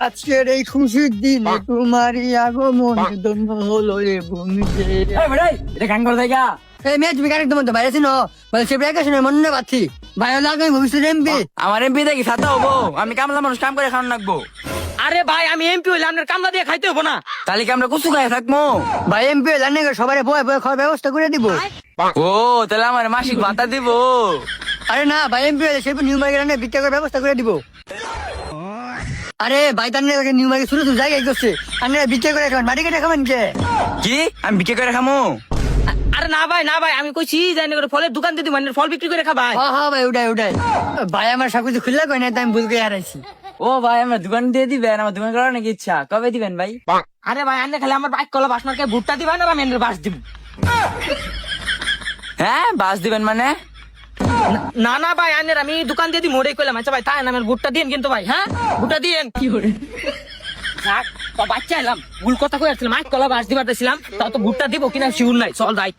আজকের এই খুশির দিনে তোমারই আগমন ধন্য হলো এ ভূমিতে। এটা গান করে দেখা এই মেয়ে তুমি কারেক্ট মতো বাইরে ছিল বলে সে ব্রেক আসে মনে না পাচ্ছি ভাই হলো আগামী ভবিষ্যৎ এমপি। আমার এমপি দেখি সাথে হবো, আমি কামলা মানুষ কাম করে খাওয়ান লাগবো। আরে ভাই আমি এমপি হইলে আপনার কামলা দিয়ে খাইতে হবো না? তাহলে কি আমরা কুচু খাই থাকবো? ভাই এমপি জানে সবাই বয়ে বয়ে খাওয়ার ব্যবস্থা করে দিব। ও তাহলে আমার মাসিক ভাতা দিব? আরে না ভাই এমপি হলে সে নিউ মার্কেট আনে বিক্রি করার ব্যবস্থা করে দিব। আরে ভাই তার নিউ মার্কেট শুরু শুরু জায়গায় করছে আপনারা বিক্রি করে খাবেন মাটি কেটে খাবেন কে? কি আমি বিক্রি করে খামো? আরে না ভাই না ভাই, আমি কইছি জানি করে ফলের দোকান দিদি মানে ফল বিক্রি করে খাবাই। হ্যাঁ হ্যাঁ ভাই ওটাই ওটাই ভাই আমার সবকিছু খুললে কই না তাই আমি ভুল করে হারাইছি। ও ভাই আমার দোকান দিয়ে দিবেন, আমার দোকান করার নাকি ইচ্ছা, কবে দিবেন ভাই? আরে ভাই আন্নে খালি আমার বাইক কলা বাস মার্কে ভুট্টা দিবা না আমি বাস দিব। হ্যাঁ বাস দিবেন মানে? না না ভাই আন্নের আমি দোকান দিয়ে দিই মোড়ে কইলাম। আচ্ছা ভাই তাই না আমার ভুট্টা দিন কিন্তু ভাই, হ্যাঁ ভুট্টা দিন। কি করে বাচ্চা এলাম ভুল কথা কই আসছিলাম, মাইক কলা বাস দিবার দিছিলাম, তাও তো ভুট্টা দিব কিনা শিউর নাই। চল যাই।